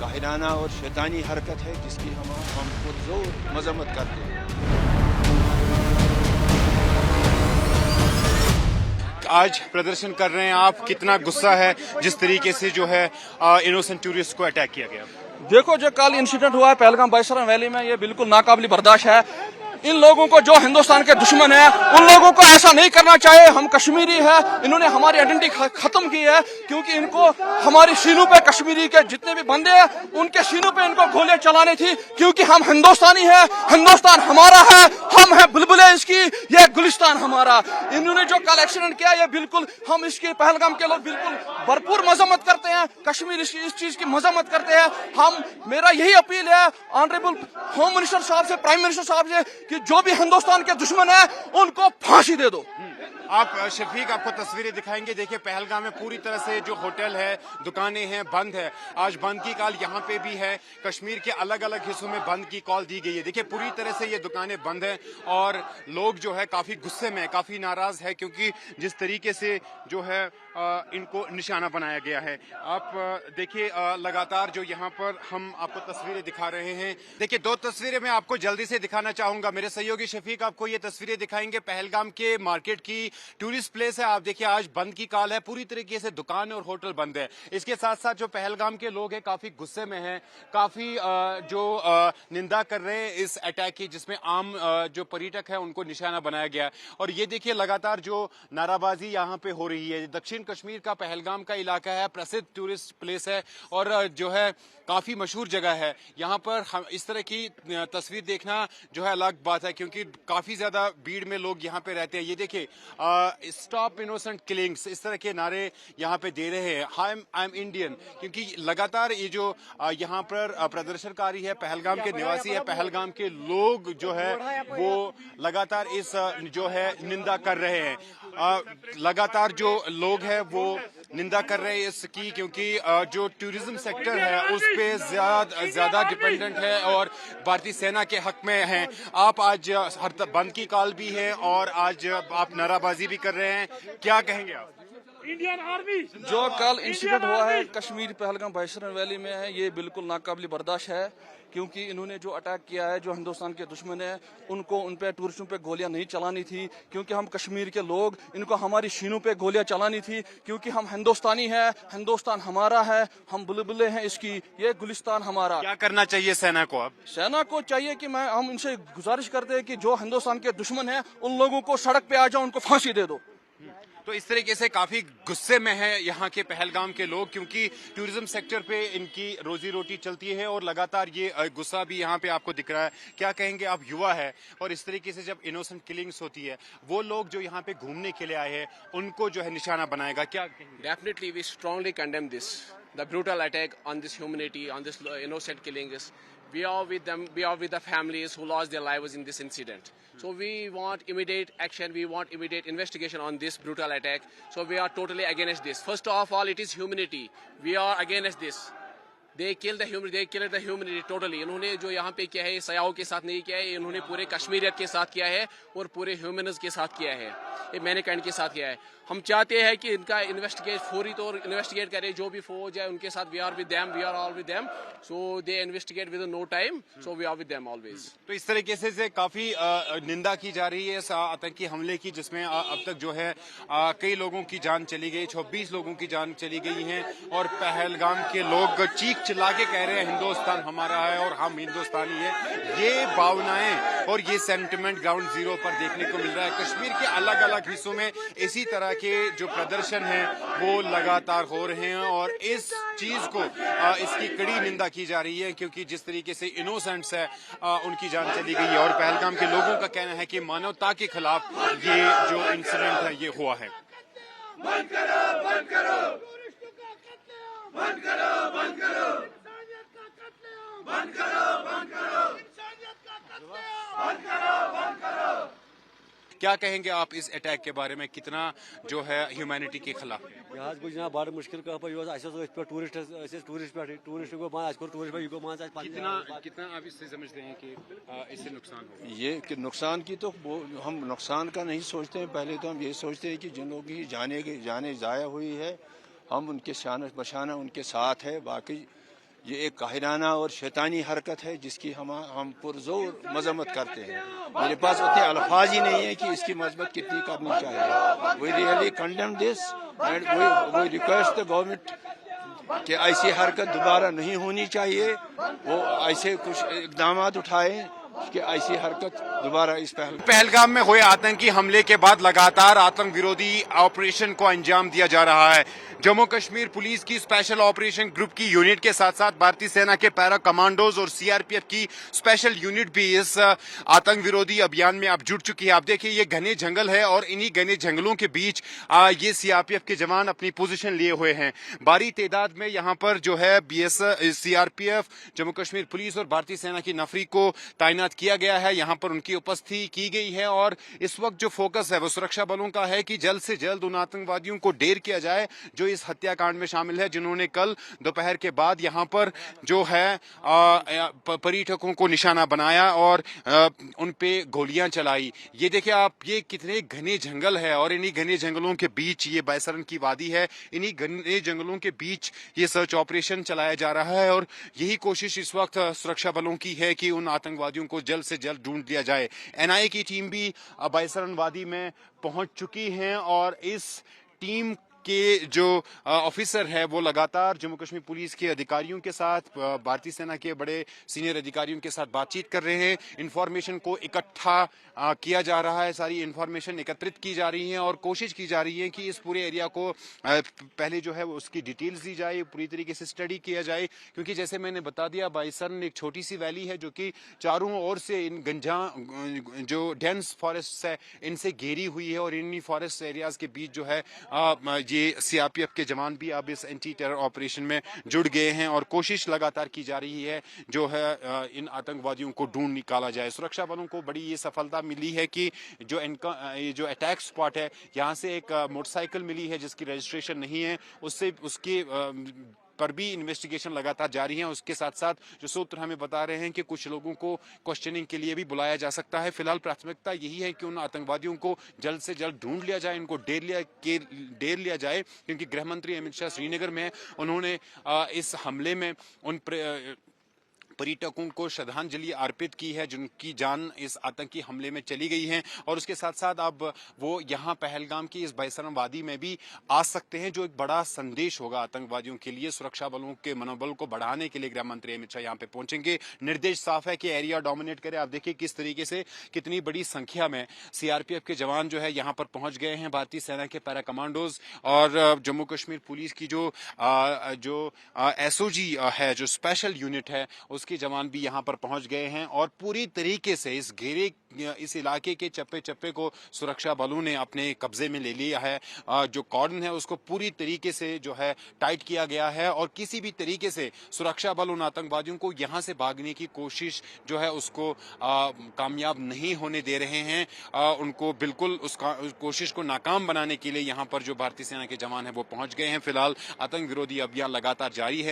काहिराना और शैतानी हरकत है जिसकी हम पुरजोर मजम्मत करते हैं। आज प्रदर्शन कर रहे हैं आप, कितना गुस्सा है जिस तरीके से जो है इनोसेंट टूरिस्ट को अटैक किया गया? देखो, जो कल इंसिडेंट हुआ है पहलगाम बाईसरा वैली में, ये बिल्कुल नाकाबिल बर्दाश्त है। इन लोगों को, जो हिंदुस्तान के दुश्मन है, उन लोगों को ऐसा नहीं करना चाहिए। हम कश्मीरी है, इन्होंने हमारी आइडेंटिटी खत्म की है, क्योंकि इनको हमारी सीनों पे, कश्मीरी के जितने भी बंदे हैं उनके सीनों पे इनको गोलियां चलानी थी, क्योंकि हम हिंदुस्तानी है, हिंदुस्तान हमारा है, हम है बुलबुले इसकी, ये गुलिस्तान हमारा। इन्होंने जो कल एक्सीडेंट किया, ये बिल्कुल हम इसकी, पहलगाम के लोग बिल्कुल भरपूर मजम्मत करते हैं, कश्मीर इस चीज की मजम्मत करते हैं। मेरा यही अपील है ऑनरेबल होम मिनिस्टर साहब से, प्राइम मिनिस्टर साहब से, कि जो भी हिंदुस्तान के दुश्मन है उनको फांसी दे दो। आप शफीक, आपको तस्वीरें दिखाएंगे। देखिए, पहलगाम में पूरी तरह से जो होटल है, दुकानें हैं, बंद है। आज बंद की कॉल यहाँ पे भी है। कश्मीर के अलग अलग हिस्सों में बंद की कॉल दी गई है। देखिए, पूरी तरह से ये दुकानें बंद हैं और लोग जो है काफी गुस्से में, काफी नाराज है, क्योंकि जिस तरीके से जो है इनको निशाना बनाया गया है। आप देखिए, लगातार जो यहाँ पर हम आपको तस्वीरें दिखा रहे हैं। देखिए, दो तस्वीरें मैं आपको जल्दी से दिखाना चाहूंगा। मेरे सहयोगी शफीक आपको ये तस्वीरें दिखाएंगे पहलगाम के मार्केट की। टूरिस्ट प्लेस है, आप देखिए आज बंद की कॉल है, पूरी तरीके से दुकान और होटल बंद है। इसके साथ साथ जो पहलगाम के लोग हैं काफी गुस्से में हैं, काफी जो निंदा कर रहे हैं इस अटैक की, जिसमें आम जो पर्यटक है उनको निशाना बनाया गया। और ये देखिए, लगातार जो नाराबाजी यहाँ पे हो रही है। दक्षिण कश्मीर का पहलगाम का इलाका है, प्रसिद्ध टूरिस्ट प्लेस है और जो है काफी मशहूर जगह है। यहाँ पर हम इस तरह की तस्वीर देखना जो है अलग बात है, क्योंकि काफी ज्यादा भीड़ में लोग यहाँ पे रहते हैं। ये देखिए, स्टॉप इनोसेंट किलिंग्स, इस तरह के नारे यहाँ पे दे रहे हैं। आई एम इंडियन, क्योंकि लगातार ये जो यहाँ पर प्रदर्शनकारी है, पहलगाम के निवासी है, पहलगाम के लोग जो है वो लगातार इस जो है निंदा कर रहे हैं। लगातार जो लोग हैं वो निंदा कर रहे हैं इसकी, क्योंकि जो टूरिज्म सेक्टर है उस पे ज्यादा डिपेंडेंट है और भारतीय सेना के हक में है। आप आज हर बंद की कॉल भी है और आज आप नाराबाजी भी कर रहे हैं, क्या कहेंगे आप? इंडियन आर्मी जो कल इंसिडेंट हुआ है कश्मीर पहलगाम बाईसरा वैली में है, ये बिल्कुल नाकाबिल बर्दाश्त है, क्योंकि इन्होंने जो अटैक किया है, जो हिंदुस्तान के दुश्मन है, उनको उन पे टूरिस्टों पे गोलियां नहीं चलानी थी, क्योंकि हम कश्मीर के लोग, इनको हमारी सीनों पे गोलियां चलानी थी, क्योंकि हम हिंदुस्तानी है, हिंदुस्तान हमारा है, हम बुलबुले हैं इसकी, ये गुलिस्तान हमारा। क्या करना चाहिए सेना को? अब सेना को चाहिए कि हम इनसे गुजारिश करते हैं कि जो हिंदुस्तान के दुश्मन है उन लोगों को सड़क पे आ जाओ, उनको फांसी दे दो। तो इस तरीके से काफी गुस्से में है यहाँ के पहलगाम के लोग, क्योंकि टूरिज्म सेक्टर पे इनकी रोजी रोटी चलती है और लगातार ये गुस्सा भी यहाँ पे आपको दिख रहा है। क्या कहेंगे आप? युवा है और इस तरीके से जब इनोसेंट किलिंग्स होती है, वो लोग जो यहाँ पे घूमने के लिए आए हैं उनको जो है निशाना बनाएगा, क्या कहेंगे? Definitely, we strongly condemn this, the brutal attack on this humanity, on this innocent killings. We are with them, we are with the families who lost their lives in this incident. So we want immediate action, we want immediate investigation on this brutal attack. So we are totally against this. First of all, it is humanity. We are against this. They killed the humanity totally. इन्होंने जो यहाँ पे किया है, सयाहों के साथ नहीं किया है, इन्होंने पूरे कश्मीरियत के साथ किया है और पूरे ह्यूमनिज्म के साथ किया है, ये मैनकाइंड के साथ किया है। हम चाहते हैं कि इनका इन्वेस्टिगेट फौरी तौर इन्वेस्टिगेट करे, जो भी फौज है उनके साथ, we are all with them, so they investigate with no time, so we are with them always. तो इस तरीके से काफी निंदा की जा रही है इस आतंकी हमले की, जिसमें अब तक जो है कई लोगों की जान चली गई, 26 लोगों की जान चली गई है और पहलगाम के लोग चीख चिल्ला के कह रहे हैं हिंदुस्तान हमारा है और हम हिंदुस्तानी है। ये भावनाएं और ये सेंटिमेंट ग्राउंड जीरो पर देखने को मिल रहा है। कश्मीर के अलग अलग हिस्सों में इसी तरह के जो प्रदर्शन है वो लगातार हो रहे हैं और इस चीज को इसकी कड़ी निंदा की जा रही है, क्योंकि जिस तरीके से इनोसेंट्स है उनकी जान चली गई है और पहलगाम के लोगों का कहना है कि मानवता के खिलाफ ये जो इंसिडेंट है ये हुआ है। बंद करो, बंद करो, बंद करो, बंद करो, बंद करो, बंद करो, बंद करो, बंद करो। क्या कहेंगे आप इस अटैक के बारे में? कितना जो है ह्यूमैनिटी के खिलाफ है? यह गो जनाब बड़ मुश्किल टूरिस्ट को कितना आप इससे समझते हैं कि इससे नुकसान हो? ये कि नुकसान की तो हम नुकसान का नहीं सोचते हैं, पहले तो हम ये सोचते हैं कि जिन लोगों की जाने ज़ाया हुई है हम उनके शान बशाना उनके साथ है। बाकी ये एक काहिराना और शैतानी हरकत है जिसकी हम पुरजोर मजम्मत करते हैं। मेरे पास उतने अल्फाज ही नहीं है कि इसकी मजम्मत कितनी करनी चाहिए। We really condemn this and we request the government कि ऐसी हरकत दोबारा नहीं होनी चाहिए, वो ऐसे कुछ इकदाम उठाए कि ऐसी हरकत दोबारा इस पहलगाम में हुए आतंकी हमले के बाद लगातार आतंक विरोधी ऑपरेशन को अंजाम दिया जा रहा है। जम्मू कश्मीर पुलिस की स्पेशल ऑपरेशन ग्रुप की यूनिट के साथ साथ भारतीय सेना के पैरा कमांडोज और सीआरपीएफ की स्पेशल यूनिट भी इस आतंक विरोधी अभियान में अब जुट चुकी है। आप देखिए ये घने जंगल है और इन्हीं घने जंगलों के बीच ये सीआरपीएफ के जवान अपनी पोजीशन लिए हुए हैं। भारी तादाद में यहाँ पर जो है सीआरपीएफ, जम्मू कश्मीर पुलिस और भारतीय सेना की नफरी को तैनात किया गया है। यहाँ पर उनकी उपस्थिति की गई है और इस वक्त जो फोकस है वो सुरक्षा बलों का है कि जल्द से जल्द उन आतंकवादियों को ढेर किया जाए जो इस हत्याकांड में शामिल है, जिन्होंने कल दोपहर के बाद यहां पर जो है पर्यटकों को निशाना बनाया और उन पे गोलियां चलाई। ये देखिए आप, ये कितने घने जंगल है और इन्हीं घने जंगलों के बीच ये बैसरन की वादी है। इन्हीं घने जंगलों के बीच ये सर्च ऑपरेशन चलाया जा रहा है और यही कोशिश इस वक्त सुरक्षा बलों की है कि उन आतंकवादियों को जल्द से जल्द ढूंढ लिया जाए। एनआईए की टीम भी बैसरन वादी में पहुंच चुकी है और इस टीम के जो ऑफिसर है वो लगातार जम्मू कश्मीर पुलिस के अधिकारियों के साथ, भारतीय सेना के बड़े सीनियर अधिकारियों के साथ बातचीत कर रहे हैं। इंफॉर्मेशन को इकट्ठा किया जा रहा है, सारी इंफॉर्मेशन एकत्रित की जा रही है और कोशिश की जा रही है कि इस पूरे एरिया को पहले जो है उसकी डिटेल्स दी जाए, पूरी तरीके से स्टडी किया जाए। क्योंकि जैसे मैंने बता दिया, बैसरन एक छोटी सी वैली है जो कि चारों ओर से इन जो डेंस फॉरेस्ट है इनसे घेरी हुई है और इन्हीं फॉरेस्ट एरियाज के बीच जो है ये सीआरपीएफ के जवान भी अब इस एंटी टेरर ऑपरेशन में जुड़ गए हैं और कोशिश लगातार की जा रही है जो है इन आतंकवादियों को ढूंढ निकाला जाए। सुरक्षा बलों को बड़ी ये सफलता मिली है कि जो अटैक स्पॉट है यहाँ से एक मोटरसाइकिल मिली है जिसकी रजिस्ट्रेशन नहीं है, उसके पर भी इन्वेस्टिगेशन लगातार जारी है। उसके साथ साथ जो सूत्र हमें बता रहे हैं कि कुछ लोगों को क्वेश्चनिंग के लिए भी बुलाया जा सकता है। फिलहाल प्राथमिकता यही है कि उन आतंकवादियों को जल्द से जल्द ढूंढ लिया जाए, इनको ढेर लिया जाए, क्योंकि गृह मंत्री अमित शाह श्रीनगर में उन्होंने इस हमले में उन पर्यटकों को श्रद्धांजलि अर्पित की है जिनकी जान इस आतंकी हमले में चली गई है। और उसके साथ साथ अब वो यहाँ पहलगाम की इस बैसरन वादी में भी आ सकते हैं, जो एक बड़ा संदेश होगा आतंकवादियों के लिए। सुरक्षा बलों के मनोबल को बढ़ाने के लिए गृह मंत्री अमित शाह यहाँ पे पहुंचेंगे। निर्देश साफ है कि एरिया डोमिनेट करे। आप देखिए किस तरीके से कितनी बड़ी संख्या में सीआरपीएफ के जवान जो है यहाँ पर पहुंच गए हैं। भारतीय सेना के पैरा कमांडोज और जम्मू कश्मीर पुलिस की जो एसओजी है, जो स्पेशल यूनिट है, के जवान भी यहां पर पहुंच गए हैं और पूरी तरीके से इस इलाके के चप्पे चप्पे को सुरक्षा बलों ने अपने कब्जे में ले लिया है। जो कॉर्डन है उसको पूरी तरीके से जो है टाइट किया गया है और किसी भी तरीके से सुरक्षा बल उन आतंकवादियों को यहां से भागने की कोशिश जो है उसको कामयाब नहीं होने दे रहे हैं। उनको बिल्कुल उस कोशिश को नाकाम बनाने के लिए यहां पर जो भारतीय सेना के जवान है वो पहुंच गए हैं। फिलहाल आतंक विरोधी अभियान लगातार जारी है।